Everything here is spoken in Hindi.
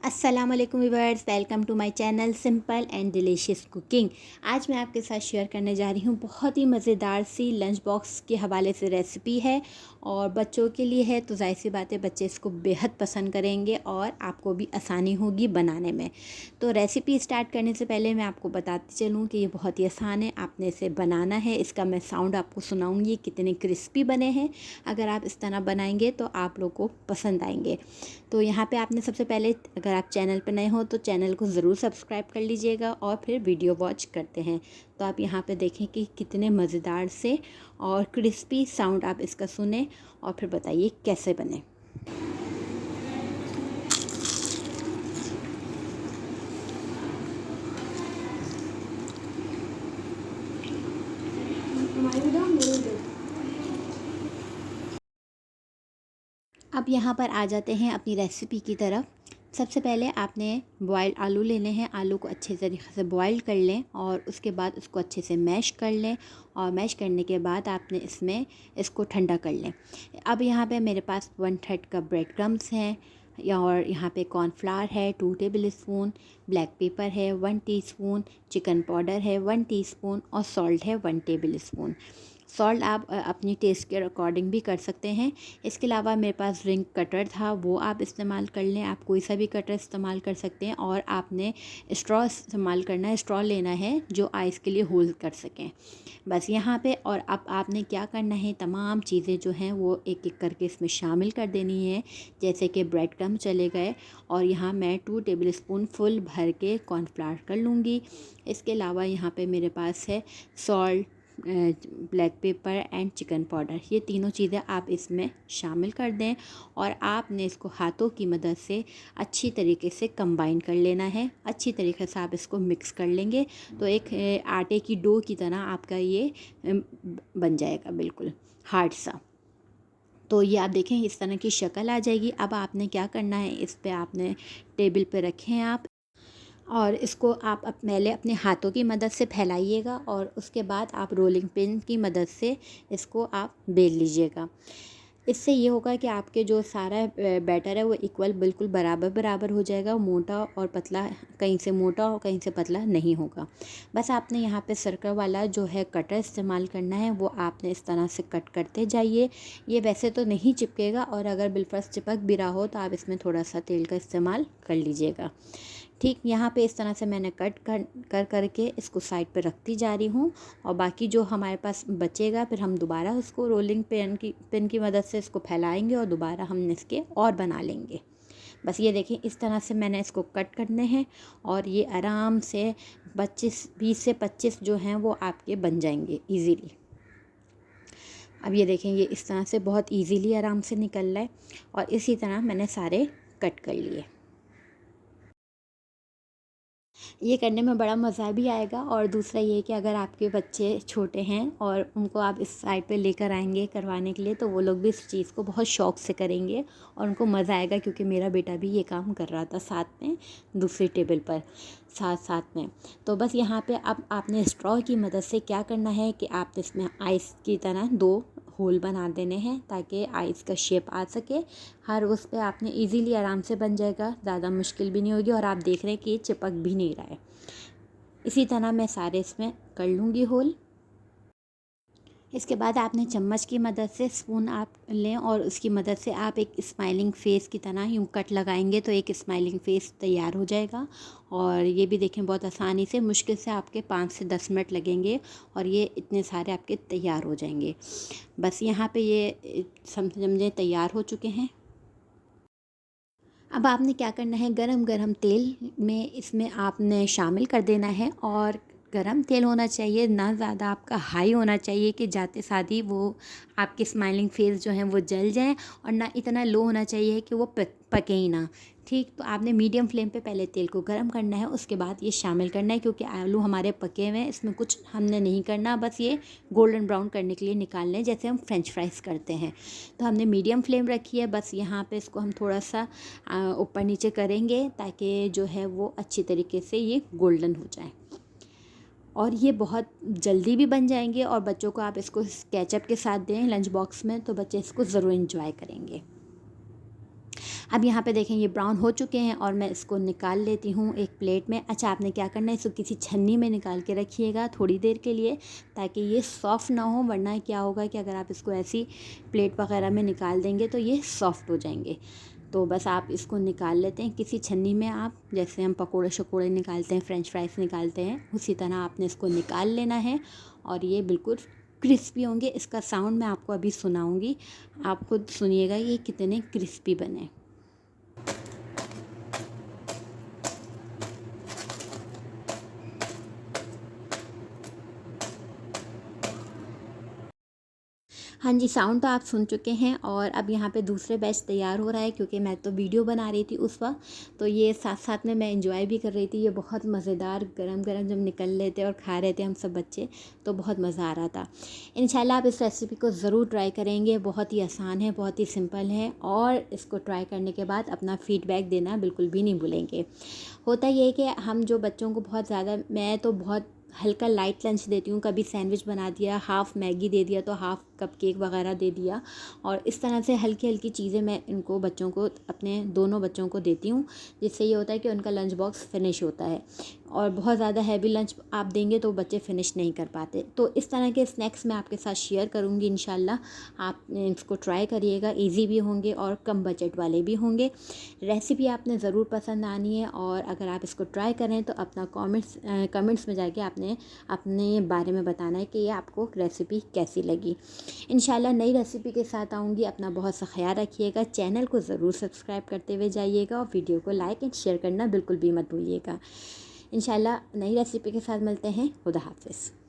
अस्सलाम वालेकुम viewers, welcome to my channel simple and delicious cooking. आज मैं आपके साथ शेयर करने जा रही हूँ बहुत ही मज़ेदार सी लंच बॉक्स के हवाले से रेसिपी है और बच्चों के लिए है तो जाहिर सी बात है बच्चे इसको बेहद पसंद करेंगे और आपको भी आसानी होगी बनाने में। तो रेसिपी स्टार्ट करने से पहले मैं आपको बताती चलूँ कि ये बहुत ही आसान है, आपने इसे बनाना है। इसका मैं साउंड आपको सुनाऊँगी कितने क्रिस्पी बने हैं। अगर आप इस तरह बनाएंगे तो आप लोग को पसंद आएंगे। तो यहाँ पे आपने सबसे पहले, अगर आप चैनल पर नए हो तो चैनल को ज़रूर सब्सक्राइब कर लीजिएगा और फिर वीडियो वॉच करते हैं। तो आप यहाँ पे देखें कि कितने मज़ेदार से और क्रिस्पी साउंड आप इसका सुने और फिर बताइए कैसे बने। अब यहाँ पर आ जाते हैं अपनी रेसिपी की तरफ। सबसे पहले आपने बॉयल्ड आलू लेने हैं। आलू को अच्छे तरीके से बॉयल कर लें और उसके बाद उसको अच्छे से मैश कर लें और मैश करने के बाद आपने इसमें इसको ठंडा कर लें। अब यहाँ पे मेरे पास 1/3 कप ब्रेड क्रम्स हैं और यहाँ पे कॉर्नफ्लावर है 2 टेबल स्पून, ब्लैक पेपर है 1 टीस्पून, चिकन पाउडर है 1 टीस्पून और सॉल्ट है 1 टेबल स्पून। सॉल्ट आप अपनी टेस्ट के अकॉर्डिंग भी कर सकते हैं। इसके अलावा मेरे पास रिंग कटर था, वो आप इस्तेमाल कर लें। आप कोई सा भी कटर इस्तेमाल कर सकते हैं और आपने स्ट्रॉ इस्तेमाल करना है, स्ट्रॉ लेना है जो आइस के लिए होल्ड कर सकें। बस यहाँ पे और अब आपने क्या करना है, तमाम चीज़ें जो हैं वो एक एक करके इसमें शामिल कर देनी है। जैसे कि ब्रेड क्रम्ब चले गए और यहाँ मैं 2 टेबल स्पून फुल भर के कॉर्नफ्लावर कर लूँगी। इसके अलावा यहाँ पे मेरे पास है salt, black pepper and chicken powder. ये तीनों चीज़ें आप इसमें शामिल कर दें और आपने इसको हाथों की मदद से अच्छी तरीके से कंबाइन कर लेना है। अच्छी तरीके से आप इसको मिक्स कर लेंगे तो एक आटे की डो की तरह आपका ये बन जाएगा, बिल्कुल हार्ड सा। तो ये आप देखें इस तरह की शक्ल आ जाएगी। अब आपने क्या करना है, इस पे आपने टेबल पे रखें आप और इसको आप पहले अपने हाथों की मदद से फैलाइएगा और उसके बाद आप रोलिंग पिन की मदद से इसको आप बेल लीजिएगा। इससे ये होगा कि आपके जो सारा बैटर है वो इक्वल बिल्कुल बराबर बराबर हो जाएगा। मोटा और पतला, कहीं से मोटा और कहीं से पतला नहीं होगा। बस आपने यहाँ पे सर्कल वाला जो है कटर इस्तेमाल करना है, वो आपने इस तरह से कट करते जाइए। ये वैसे तो नहीं चिपकेगा और अगर बिलफर्स चिपक भी रहा हो तो आप इसमें थोड़ा सा तेल का इस्तेमाल कर लीजिएगा। ठीक यहाँ पे इस तरह से मैंने कट कर करके इसको साइड पे रखती जा रही हूँ और बाकी जो हमारे पास बचेगा फिर हम दोबारा उसको रोलिंग पिन की मदद से इसको फैलाएंगे और दोबारा हम इसके और बना लेंगे। बस ये देखिए इस तरह से मैंने इसको कट करने हैं और ये आराम से 20 से 25 जो हैं वो आपके बन जाएंगे ईज़िली। अब ये देखें ये इस तरह से बहुत ईज़िली आराम से निकल रहा है और इसी तरह मैंने सारे कट कर लिए। ये करने में बड़ा मज़ा भी आएगा और दूसरा ये कि अगर आपके बच्चे छोटे हैं और उनको आप इस साइड पे लेकर आएंगे करवाने के लिए तो वो लोग भी इस चीज़ को बहुत शौक़ से करेंगे और उनको मज़ा आएगा, क्योंकि मेरा बेटा भी ये काम कर रहा था साथ में दूसरी टेबल पर साथ साथ में। तो बस यहाँ पे अब आपने स्ट्रॉ की मदद से क्या करना है कि आप इसमें आइस की तरह 2 होल बना देने हैं ताकि आइस का शेप आ सके। हर उस पे आपने इजीली आराम से बन जाएगा, ज़्यादा मुश्किल भी नहीं होगी और आप देख रहे हैं कि ये चिपक भी नहीं रहा है। इसी तरह मैं सारे इसमें कर लूँगी होल। इसके बाद आपने चम्मच की मदद से स्पून आप लें और उसकी मदद से आप एक स्माइलिंग फ़ेस की तरह यूँ कट लगाएंगे तो एक स्माइलिंग फ़ेस तैयार हो जाएगा। और ये भी देखें बहुत आसानी से, मुश्किल से आपके 5 से 10 मिनट लगेंगे और ये इतने सारे आपके तैयार हो जाएंगे। बस यहाँ पे ये समझे तैयार हो चुके हैं। अब आपने क्या करना है, गरम गरम तेल में इसमें आपने शामिल कर देना है और गरम तेल होना चाहिए, ना ज़्यादा आपका हाई होना चाहिए कि जाते साथ ही वो आपके स्माइलिंग फेस जो हैं वो जल जाएं और ना इतना लो होना चाहिए कि वो पके ही ना। ठीक, तो आपने मीडियम फ्लेम पे पहले तेल को गरम करना है, उसके बाद ये शामिल करना है, क्योंकि आलू हमारे पके हुए हैं, इसमें कुछ हमने नहीं करना, बस ये गोल्डन ब्राउन करने के लिए निकालने हैं जैसे हम फ्रेंच फ्राइज़ करते हैं। तो हमने मीडियम फ्लेम रखी है। बस यहाँ पे इसको हम थोड़ा सा ऊपर नीचे करेंगे ताकि जो है वो अच्छी तरीके से ये गोल्डन हो जाए और ये बहुत जल्दी भी बन जाएंगे। और बच्चों को आप इसको केचप के साथ दें लंच बॉक्स में तो बच्चे इसको ज़रूर इंजॉय करेंगे। अब यहाँ पे देखें ये ब्राउन हो चुके हैं और मैं इसको निकाल लेती हूँ एक प्लेट में। अच्छा, आपने क्या करना है, इसको किसी छन्नी में निकाल के रखिएगा थोड़ी देर के लिए, ताकि ये सॉफ़्ट ना हो, वरना क्या होगा कि अगर आप इसको ऐसी प्लेट वगैरह में निकाल देंगे तो ये सॉफ़्ट हो जाएंगे। तो बस आप इसको निकाल लेते हैं किसी छन्नी में। आप जैसे हम पकोड़े शकोड़े निकालते हैं, फ्रेंच फ्राइज़ निकालते हैं, उसी तरह आपने इसको निकाल लेना है और ये बिल्कुल क्रिस्पी होंगे। इसका साउंड मैं आपको अभी सुनाऊंगी, आप खुद सुनिएगा ये कितने क्रिस्पी बने। हाँ जी, साउंड तो आप सुन चुके हैं और अब यहाँ पे दूसरे बैच तैयार हो रहा है, क्योंकि मैं तो वीडियो बना रही थी उस वक्त, तो ये साथ साथ में मैं एंजॉय भी कर रही थी। ये बहुत मज़ेदार गरम गरम जब निकल रहे थे और खा रहे थे हम सब बच्चे, तो बहुत मज़ा आ रहा था। इंशाल्लाह आप इस रेसिपी को ज़रूर ट्राई करेंगे, बहुत ही आसान है, बहुत ही सिंपल है, और इसको ट्राई करने के बाद अपना फ़ीडबैक देना बिल्कुल भी नहीं भूलेंगे। होता ये है कि हम जो बच्चों को बहुत ज़्यादा, मैं तो बहुत हल्का लाइट लंच देती हूँ। कभी सैंडविच बना दिया, हाफ़ मैगी दे दिया, तो हाफ़ कप केक वगैरह दे दिया, और इस तरह से हल्की हल्की चीज़ें मैं इनको बच्चों को, अपने दोनों बच्चों को देती हूँ, जिससे ये होता है कि उनका लंच बॉक्स फ़िनिश होता है। और बहुत ज़्यादा हैवी लंच आप देंगे तो बच्चे फ़िनिश नहीं कर पाते। तो इस तरह के स्नैक्स मैं आपके साथ शेयर करूँगी इंशाल्लाह। आप इसको ट्राई करिएगा, ईज़ी भी होंगे और कम बजट वाले भी होंगे। रेसिपी आपने ज़रूर पसंद आनी है, और अगर आप इसको ट्राई करें तो अपना कमेंट्स में जाके आपने अपने बारे में बताना है कि ये आपको रेसिपी कैसी लगी। इंशाल्लाह नई रेसिपी के साथ आऊँगी। अपना बहुत सा ख्याल रखिएगा, चैनल को ज़रूर सब्सक्राइब करते हुए जाइएगा, और वीडियो को लाइक एंड शेयर करना बिल्कुल भी मत भूलिएगा। इंशाल्लाह नई रेसिपी के साथ मिलते हैं। खुदा हाफ़िज़।